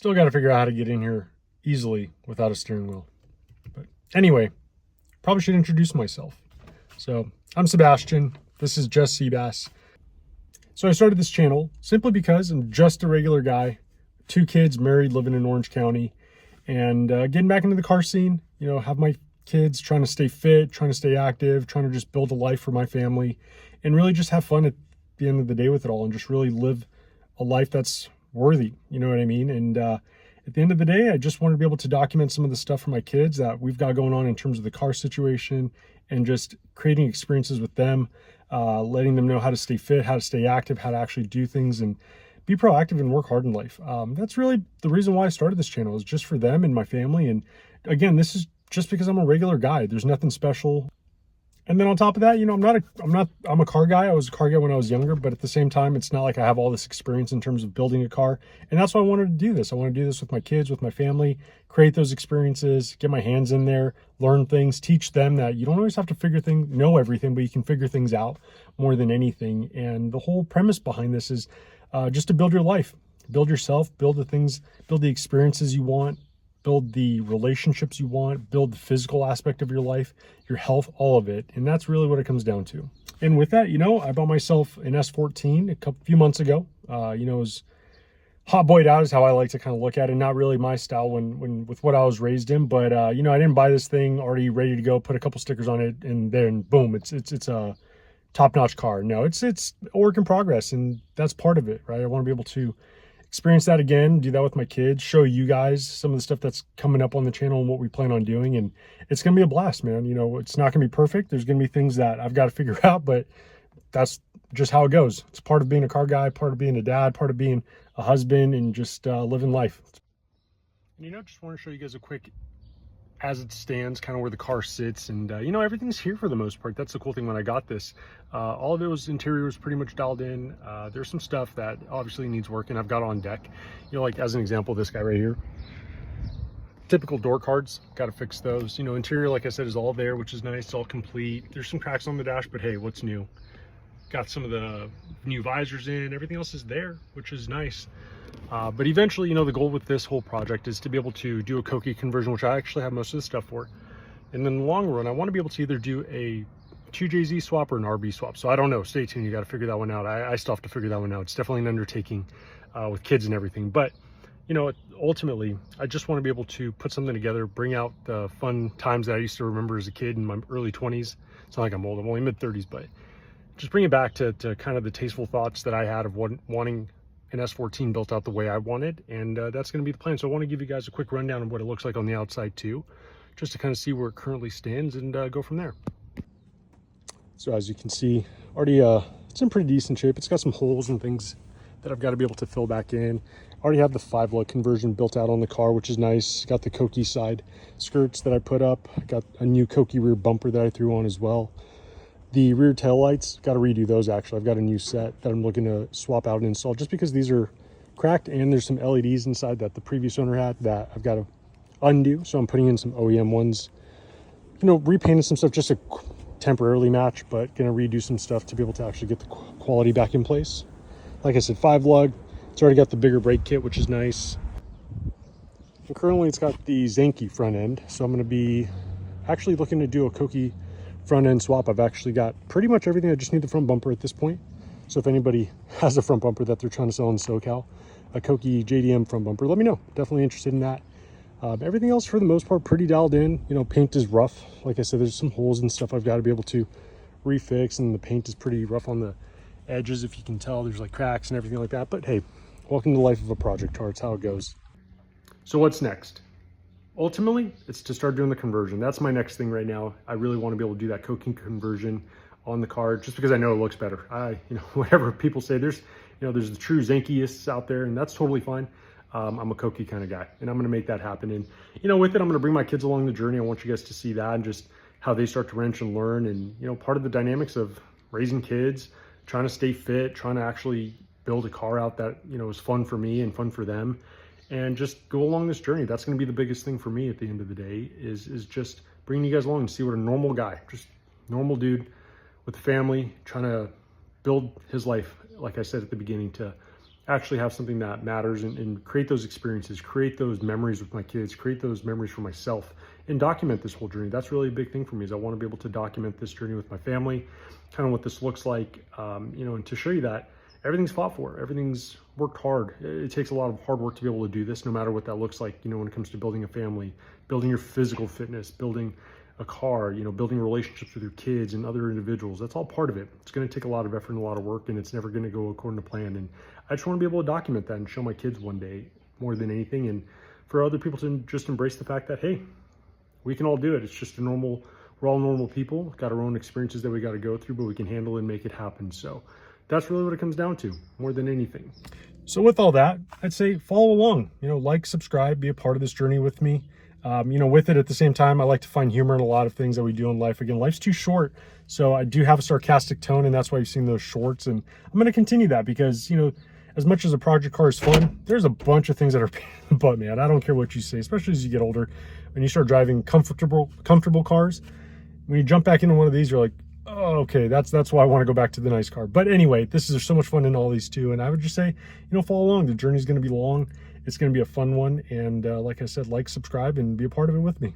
Still got to figure out how to get in here easily without a steering wheel. But anyway, probably should introduce myself. So I'm Sebastian. This is Just Seabass. So I started this channel simply because I'm just a regular guy, 2 kids, married, living in Orange County, and getting back into the car scene. You know, have my kids, trying to stay fit, trying to stay active, trying to just build a life for my family, and really just have fun at the end of the day with it all, and just really live a life that's worthy. You know what I mean? And at the end of the day, I just want to be able to document some of the stuff for my kids that we've got going on in terms of the car situation, and just creating experiences with them, letting them know how to stay fit, how to stay active, how to actually do things and be proactive and work hard in life. That's really the reason why I started this channel, is just for them and my family. And again, this is just because I'm a regular guy. There's nothing special. And then on top of that, you know, I'm a car guy. I was a car guy when I was younger, but at the same time, it's not like I have all this experience in terms of building a car. And that's why I wanted to do this. I want to do this with my kids, with my family, create those experiences, get my hands in there, learn things, teach them that you don't always have to know everything, but you can figure things out more than anything. And the whole premise behind this is just to build your life, build yourself, build the experiences you want, build the relationships you want, build the physical aspect of your life, your health, all of it. And that's really what it comes down to. And with that, you know, I bought myself an S14 a few months ago. You know, it was hot boyed out is how I like to kind of look at it. Not really my style when with what I was raised in, but you know, I didn't buy this thing already ready to go, put a couple stickers on it, and then boom, it's a top-notch car. No, it's a work in progress, and that's part of it, right? I want to be able to experience that again, do that with my kids, show you guys some of the stuff that's coming up on the channel and what we plan on doing. And it's going to be a blast, man. You know, it's not going to be perfect. There's going to be things that I've got to figure out, but that's just how it goes. It's part of being a car guy, part of being a dad, part of being a husband, and just living life. And, you know, just want to show you guys a quick as it stands, kind of where the car sits. And you know, everything's here for the most part. That's the cool thing when I got this. All of it was interior was pretty much dialed in. There's some stuff that obviously needs work, and I've got on deck. You know, like as an example, this guy right here, typical door cards, got to fix those. You know, interior, like I said, is all there, which is nice. It's all complete. There's some cracks on the dash, but hey, what's new? Got some of the new visors in. Everything else is there, which is nice. But eventually, you know, the goal with this whole project is to be able to do a Cokie conversion, which I actually have most of the stuff for. And in the long run, I want to be able to either do a 2JZ swap or an RB swap. So I don't know. Stay tuned. You got to figure that one out. I still have to figure that one out. It's definitely an undertaking with kids and everything. But, you know, ultimately, I just want to be able to put something together, bring out the fun times that I used to remember as a kid in my early 20s. It's not like I'm old. I'm only mid-30s, but just bring it back to kind of the tasteful thoughts that I had of wanting an S14 built out the way I wanted, and that's going to be the plan. So I want to give you guys a quick rundown of what it looks like on the outside too, just to kind of see where it currently stands and go from there. So as you can see, already it's in pretty decent shape. It's got some holes and things that I've got to be able to fill back in. Already have the 5-lug conversion built out on the car, which is nice. Got the Cokie side skirts that I put up. Got a new Cokie rear bumper that I threw on as well. The rear tail lights, got to redo those actually. I've got a new set that I'm looking to swap out and install, just because these are cracked and there's some LEDs inside that the previous owner had that I've got to undo. So I'm putting in some OEM ones, you know, repainting some stuff just to temporarily match, but gonna redo some stuff to be able to actually get the quality back in place. Like I said, 5-lug. It's already got the bigger brake kit, which is nice. And currently it's got the Zenki front end. So I'm gonna be actually looking to do a Cokie front end swap. I've actually got pretty much everything. I just need the front bumper at this point. So if anybody has a front bumper that they're trying to sell in SoCal, a Cokie JDM front bumper, let me know. Definitely interested in that. Everything else for the most part pretty dialed in. You know, paint is rough. Like I said, there's some holes and stuff I've got to be able to refix, and the paint is pretty rough on the edges. If you can tell, there's like cracks and everything like that. But hey, welcome to the life of a project car. It's how it goes. So what's next? Ultimately, it's to start doing the conversion. That's my next thing right now. I really want to be able to do that Cokie conversion on the car, just because I know it looks better. You know, whatever people say, there's the true Zenkyists out there, and that's totally fine. I'm a Cokie kind of guy, and I'm going to make that happen. And, you know, with it, I'm going to bring my kids along the journey. I want you guys to see that and just how they start to wrench and learn. And, you know, part of the dynamics of raising kids, trying to stay fit, trying to actually build a car out that, you know, is fun for me and fun for them, and just go along this journey. That's going to be the biggest thing for me at the end of the day, is just bringing you guys along and see what a normal guy, just normal dude with a family, trying to build his life, like I said at the beginning, to actually have something that matters and create those experiences, create those memories with my kids, create those memories for myself, and document this whole journey. That's really a big thing for me, is I want to be able to document this journey with my family, kind of what this looks like, and to show you that everything's fought for, everything's worked hard. It takes a lot of hard work to be able to do this, no matter what that looks like, when it comes to building a family, building your physical fitness, building a car, building relationships with your kids and other individuals. That's all part of it. It's going to take a lot of effort and a lot of work, and it's never going to go according to plan. And I just want to be able to document that and show my kids one day more than anything. And for other people to just embrace the fact that, hey, we can all do it. It's just we're all normal people, got our own experiences that we got to go through, but we can handle and make it happen. So that's really what it comes down to, more than anything. So with all that, I'd say follow along, like, subscribe, be a part of this journey with me. With it at the same time, I like to find humor in a lot of things that we do in life. Again, life's too short. So I do have a sarcastic tone, and that's why you've seen those shorts. And I'm going to continue that because, as much as a project car is fun, there's a bunch of things that are pain in the butt, man. I don't care what you say, especially as you get older. When you start driving comfortable cars, when you jump back into one of these, you're like, oh, okay, that's why I want to go back to the nice car. But anyway, there's so much fun in all these too. And I would just say, follow along. The journey's going to be long. It's going to be a fun one. And like I said, like, subscribe, and be a part of it with me.